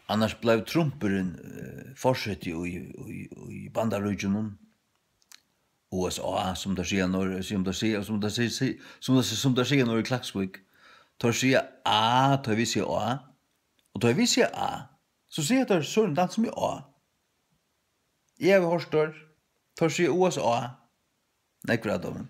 Annars blev Trumperen fortsatt i bandarøyjonen. USA, som det sier når, som det sier når i Klaksvik. Tar sier A, tar vi sier A. Og tar vi sier A, så sier jeg at sånn dans som i A. Jeg har hørt der, tar sier USA. Nei, hva er det?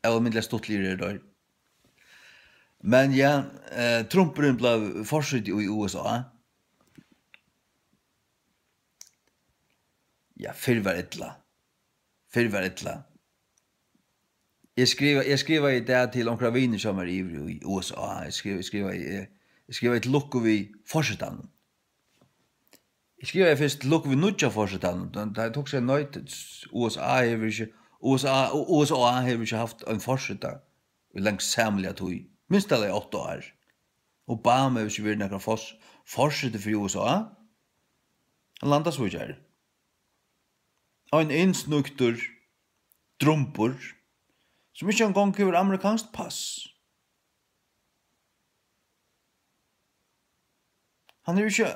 Jeg var mindre stortligere der. Men ja, Trumperen ble fortsatt i USA. Ja, fyrr var etla. Jeg skriver i det til onkra viner som er i USA. Jeg skriver et lukk vi forsetan. Jeg skriver først lukk vi nudja forsetan. Det tok seg nøyt. USA har ikke haft en forseta i langt samliga tog. Minst alle 8 år. Obama har ikke vært nekka forseta for USA. Han landet så ikke her. En innsnukter drumpur som ikke en gang har amerikansk pass. Han er ikke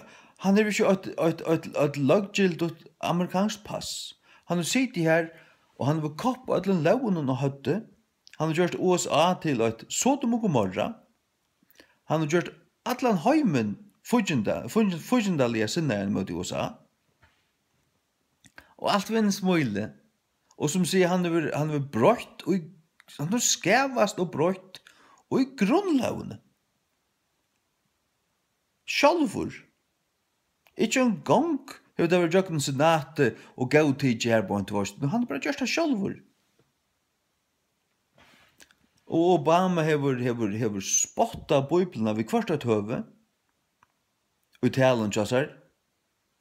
et laggilt amerikansk pass. Han har sittet her, og han har kopp på alle launen og høtte. Han har gjort USA til et Sodom og Gomorra. Han har gjort alle heimen fudgendalige sinneren mot USA. Og alt ved en smøyle. Og som sier, han har brøtt, og han har skævast og brøtt, og i grunnlaune. Sjálfur. Ikke en gang har det vært jokken senatet og gav tid her på en tvåst, han har bare gjort det sjálfur. Og Obama har spottet bøyblene ved hvert et høve, og i talen kjassar,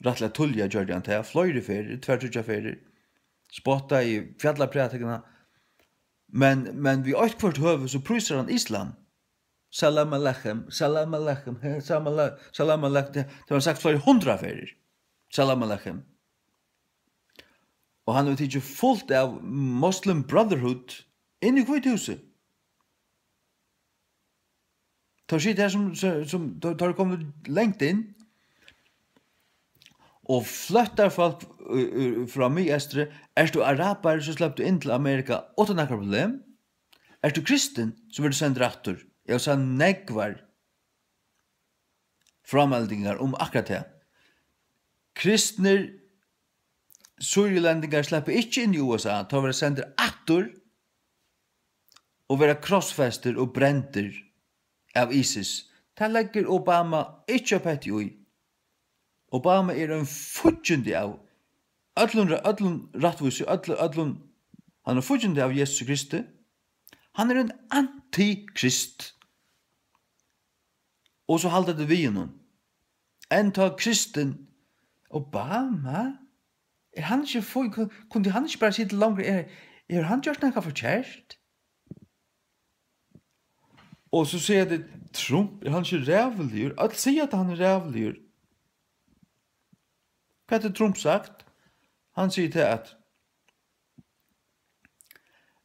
rattla tullja gjør han til, fløyre ferier, tvertrutja ferier, spotta i fjallapratikana, men vi eit kvart høve så pryser han islam. Salam alechem, salam alechem, salam alechem, det har han sagt flere 100 ferier. Salam alechem. Og han har tidsi fullt av Muslim Brotherhood inn i Kvithuset. Tar sitt her som tar kommet lengt inn, og flyttar folk fra Estre, er du araber, så slipper du inn til Amerika uten noe problem. Er du kristen, så vil du sende rettur. Jeg sa negvar frameldingar om akkurat det. Kristner, surjelendingar slipper ikke inn i USA, tar å være sender attor og være krossfester og brenter av ISIS. Det legger Obama ikke opp etter ui. Obama er en fudgendi av öllun rattvísu, han er fudgendi av Jesus Kristi. Han er en antikrist. Og så halda det vi innom. En ta kristen Obama, er han ikke kunne han ikke bare sitte langere, er han gjort noe for kjært? Og så sier det, Trump, er han ikke rævelig? Alt sier at han er rævelig. Hva har Trump sagt? Han sier til at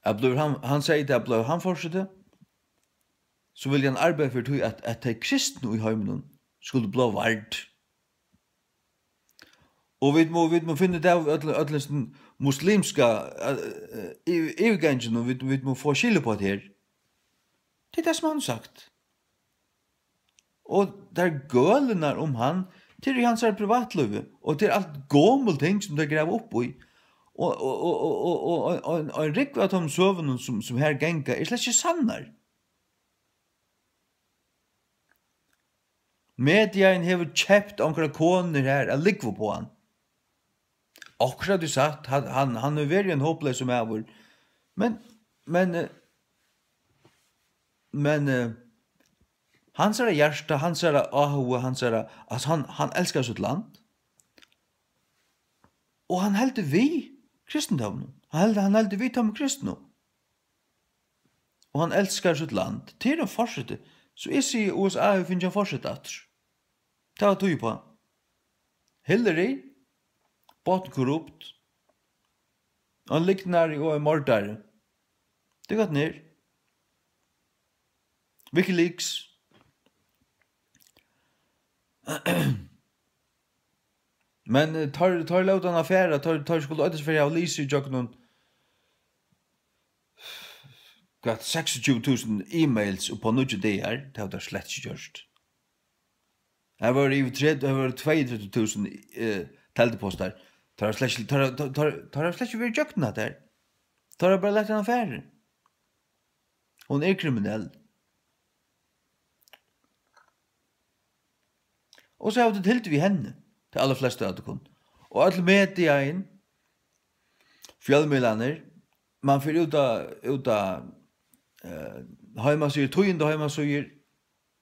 han sier til at han fortsetter, så vil han arbeide for at de kristne i heimen skulle bli vard. Og vi må finne det av ødelen muslimska evgengen, og vi må få skille på det her. Det er det som han har sagt. Og det er gølene om han, det er hans privatløve, og det er alt gommel ting som det graver opp i. Og en rikve av de søvnene som her genga er slett ikke sannar. Medien har kjøpt omkring koner her, jeg ligger på han. Akkurat du sagt, han er veldig en håpløs som er vår. Men hans er hjärsta, hans er ahu, hans er, altså han elskar sitt land. Og han heldur vi kristendom. Han heldur vi tam kristendom. Og han elskar sitt land. Til å fortsette, så jeg sier USA finner jeg fortsette at. Ta tog på. Hillary, bort korrupt, han liknar og er mordare. Det gått ned. WikiLeaks. Men tar låt en affär, tar skulle ödes för jag lyser jag någon got 26,000 e-mails på några dagar, det har det slett inte gjort. Det var 32,000 teltepostar. Tar slett vi jökna där. Tar bara lagt en affär. Hon är kriminell. Och så har det helt vi henne. De allra flesta av det kun. Och alla media in. Fjällmelaner. Man får uta hemma så tøyende hemma så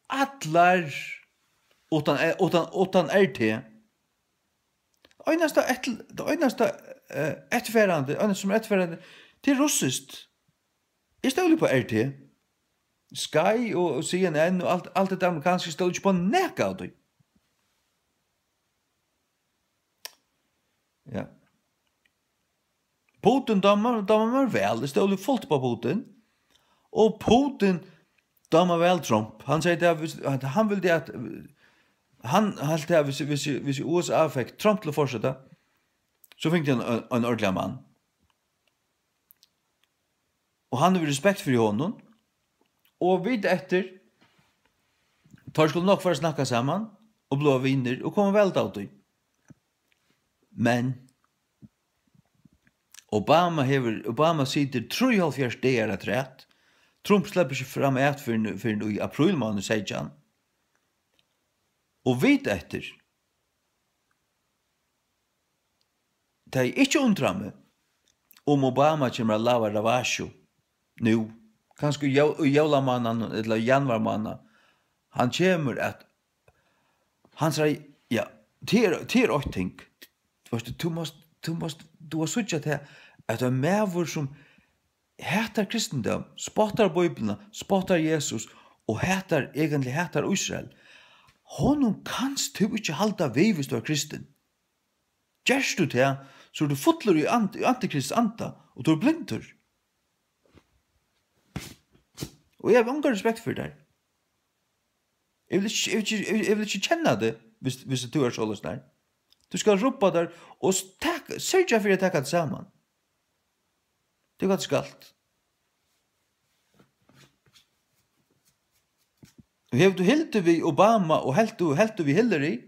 atlar utan RT. Einasta ettfärande, som ettfärande till russiskt. Jag står på RT. Sky och CNN och allt det amerikanska står ju på näka av det. Ja. Putin dammar väl, det står ju fullt på Putin. Och Putin dammar väl Trump. Han säger att han vill det att han halt det hvis USA fick Trump till fortsätta. Så fick han en ordentlig man. Och han har respekt för honom. Och vid efter tar skulle nog för att snacka samman och blå vinner och kommer väl åt det. Men Obama sitter 3,5 dagar att rätt. Trump släpper sig fram för i april månad säger han. Och vet efter. Det är inte undra om Obama kommer att lava ravasjo nu. Kanske jævlamannen eller januarmannen. Han kommer att han säger ja, det är ett ting. Du har suttit här att en människa som hatar kristendom, spottar Bibeln, spottar Jesus och egentligen hatar Israel. Honom kanst du inte halta vid hvis du är kristen. Gjerst du det, så du fotler i antikrist anta, og du er blindur. Og jeg har unga respekt for det. Jeg vil ikke kjenne det, hvis du er så løs der. Du skal ropa der, og sørge for å ta det sammen. Det er hva det skal. Og har du hildt vi Obama, og helt du vi Hillary,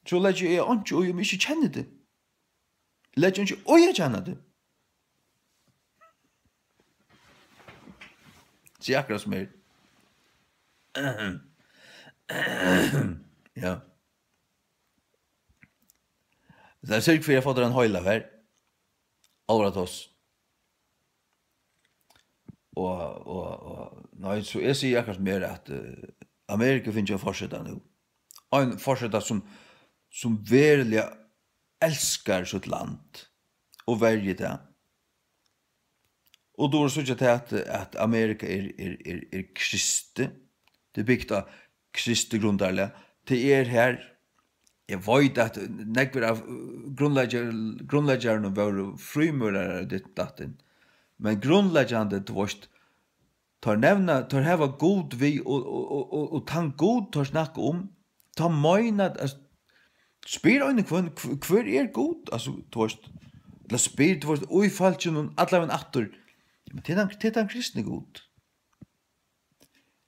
så lägger jag inte och jag inte känner det. Lägger inte och jag känner det. Så akkurat som er. Ja. Det er sikkert for jeg får en høyla her. Allrat oss. Og nei, så jeg sier akkurat mer at Amerika finner ikke å fortsette nå. En fortsette som verkligen älskar sitt land och väljer det. Och då är det så att Amerika är kristne. Det är byggt av kristne grundarliga. Det är här, jag vet att nekvar av grundläggarna var frimurare ditt datten. Men grundläggande dvorst tar heva god vi och tan god tar snacka om ta møgnad spyr øyne hver er god? Altså, du veist, eller spyr, du veist, oi falt jo noen allavega attor. Men det er den kristne god.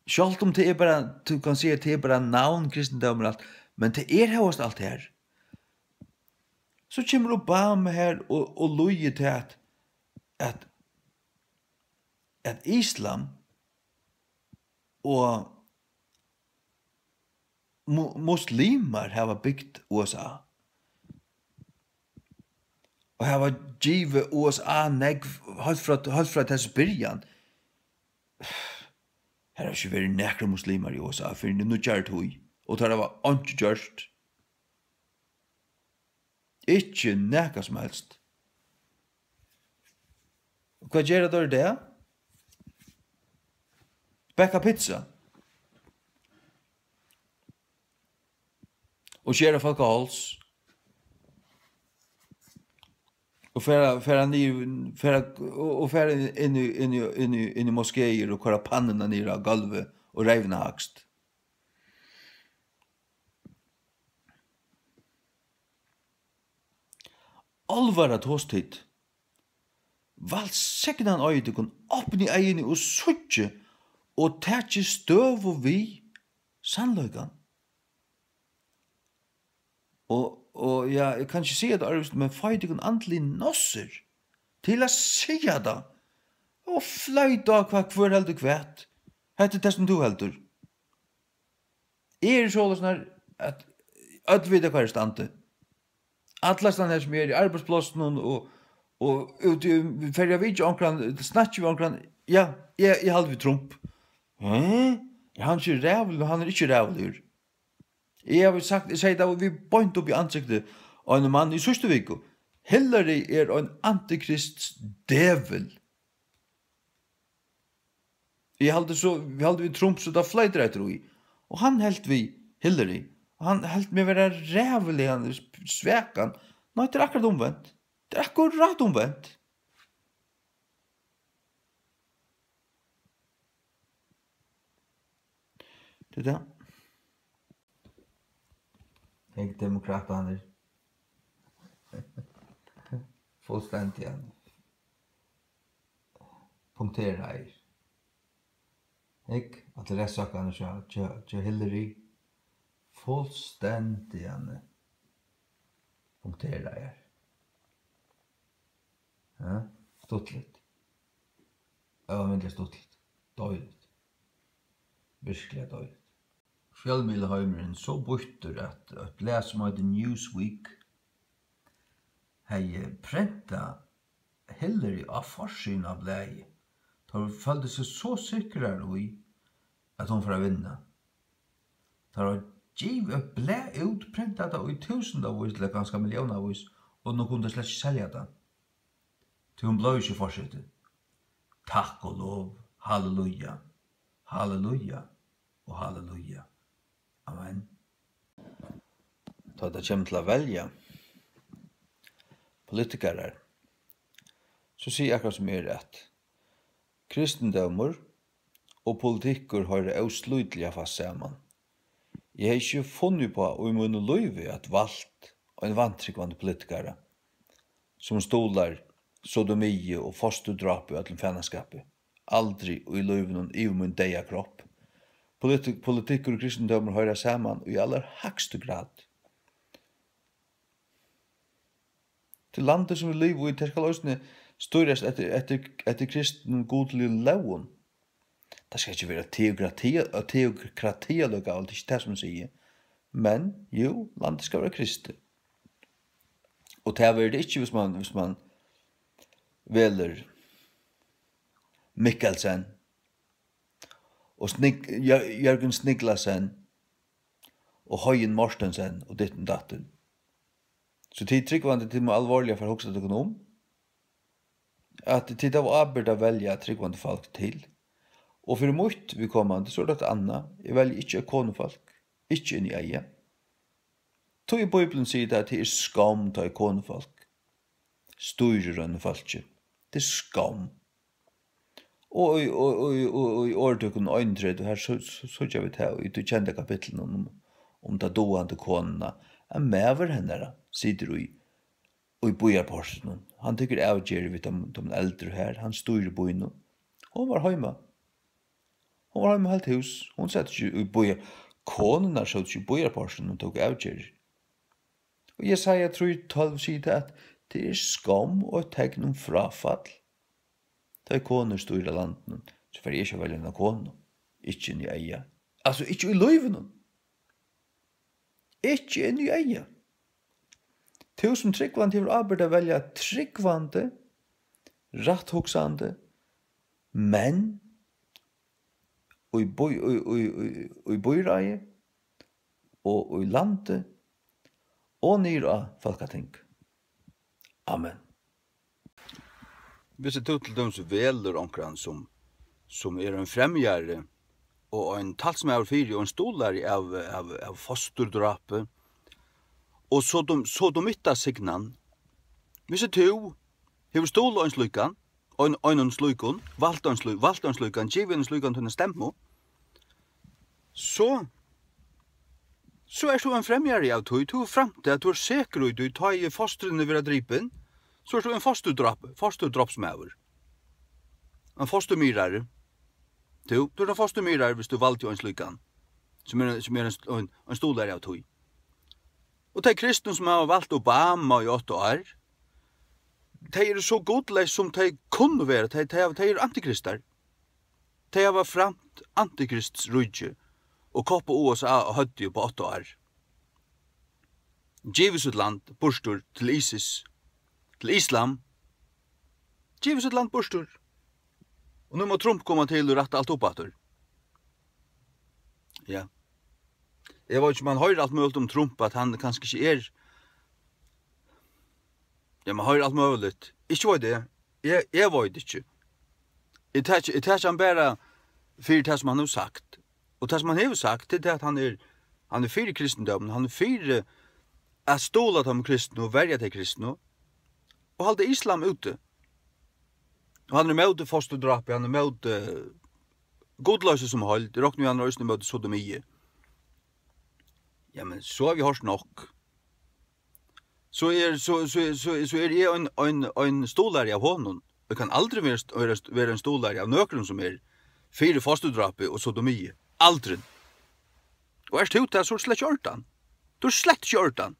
Sjalt om det er bara, du kan si at det er bara navn kristendom og alt, men det er hevast alt her. Så kommer Obama her og lojer til at islam og muslimer har byggt USA. Og har givet USA negv helt fra til byrjan. Her har ikke vært nekre muslimer i USA, for nu gjør det og det var ikke gjørst. Ikke nekka som helst. Hva gjør det det? Bäcka pizza. Og skjera folk hals. Og færa inn i moskéer og kora pannene nere av gulvet og revna hakst. alvara tåstid. Valseknan øydekun, åpne egini og suttje, og tætje støv og vi, sannløygan. Og ja, jeg kan ikke si at Arvist, men feitikun andli nosser, til a sija da, og fløyta hva hver heldur kvæt, hette det som du heldur. Sånn her, at vita hva stande. Atlastan her som i arbeidsplassen og ut i ferja vidja onkran, snatch vi onkran, ja, jeg halde vi Trump. Han er ikke rævlig, han er ikke rævlig. Jeg har sagt, jeg sier da, vi bøynt opp i ansiktet av en mann i sørste viko. Hillary en antikrist devel. Vi halde vi Trump, så da fløyder jeg tror i. Og han helt vi Hillary. Han helt med være rævlig, han svekan. Nei, det akkurat omvendt. Det akkurat omvendt. Det det. Jeg demokrataner. Fullstendig han. Punkterer her. Jeg, at det sakkene til Hillary. Fullstendig han. Punkterer her. Ja, stuttligt. Övermedligt stuttligt. Dåligt. Virkelig dåligt. Fjellmilheimer så borter at blæs som heter Newsweek hei prenta Hillary av forsyn av blæi. De følte seg så sikre i at hun får vinna. De har givet blæi ut prenta det i tusendavis eller ganske millionavis og nå kunne de slett ikke selge det. Til hun ble ikke fortsettet. Takk og lov, halleluja, halleluja og halleluja. Amen. Da det kommer til å velge politikere, så sier jeg akkurat som at kristendommer og politikker har det avslutelig fast sammen. Jeg har ikke funnet på og i munne løyve at valgt og en vantrykkvande politikere som stolar sodomie og fosterdrap i alle fænaskapet. Aldri og i løyven og i mun deia kropp. Politikk og kristendommer høyrer saman i aller høgste grad. Til landet som vi lever i, det skal også styrres etter kristen godelig lovun. Det skal ikke være teokrati og lokalt, det er ikke det som sier. Men, jo, landet skal være kristet. Og det er det ikke hvis man veler Mikkelsen, og Jørgen Sniklasen, og Høyen Mortensen, og ditten datten. Så tid tryggvande til meg alvorlige for hokset økonom, at tid av arbeid å velge tryggvande folk til. Og for mot vi kommande, så er det anna, jeg velger ikke konefolk, ikke inn i eie. Tog i Bibelen sier det at det er skam til konefolk, styrer under folket. Det er skam. Og i årtøkken og øyntred, og her så vi til, i det kjente kapitlen om det doende konene, mever henne sitter i bojarporsen. Han tykker avgjør vidt de eldre her, han styrer bojen. Hun var hjemme. Hun var hjemme helt hus. Hun satt ikke i bojar. Konene satt ikke i bojarporsen og tok avgjør. Og jeg tror 12 sier at det er skam og tegn om frafall. Det er koner styrer landen, så får jeg ikke velge en kone. Ikke inn i eia. Altså, ikke i løyven. Ikke inn i eia. Til som tryggvande har arbeid å velge tryggvande, retthoksande, men og i bøyreie, og i landet, og nyra folketing. Amen. Hvis det til dem som veler omkran som er en fremgjære, og en talsmær fyrir, og en stolare av fosterdrapet, og så de mitta signan, hvis det to, hever stol og en slukan, og en slukan, valgt en slukan, givet en slukan til en stemme, så er så en fremgjære av tog, to fram til at du er sikker ut, du tar i fostrene ved dripen, Så er du en fosterdroppsmæver. En fostermyrare. Du er en fostermyrare hvis du valgte jo en slykan. Som en stolare av tog. Og de kristne som har valgt Obama i 8 år, de er så godleis som de kunne være. De er antikrister. De har framt antikrists rydje og koppa USA og høtti på 8 år. Gives et land borstur til ISIS, til Islam. Gives et land borstur. Og nu må Trump komme til og rette alt opp atter. Ja. Jeg vet ikke, man hører alt mulig om Trump, at han kanskje ikke er... Ja, man hører alt mulig. Ikke var det. Jeg vet ikke. Jeg tar ikke han bare for det som han har sagt. Og det som han har sagt, det er at han er fire kristendommen, han er fire at ståla til kristne og verja til kristne, og halde islam ute. Og han er med fosterdrap, han er med godløse som hold, det råkner han røysene med sodomie. Ja, men så har vi hørt nok. Så er jeg en stolare av honom. Det kan aldri være en stolare av nøkron som er fire fosterdrape og sodomie. Aldri. Og er det så er det slett ikke ordan. Du er slett ikke ordan.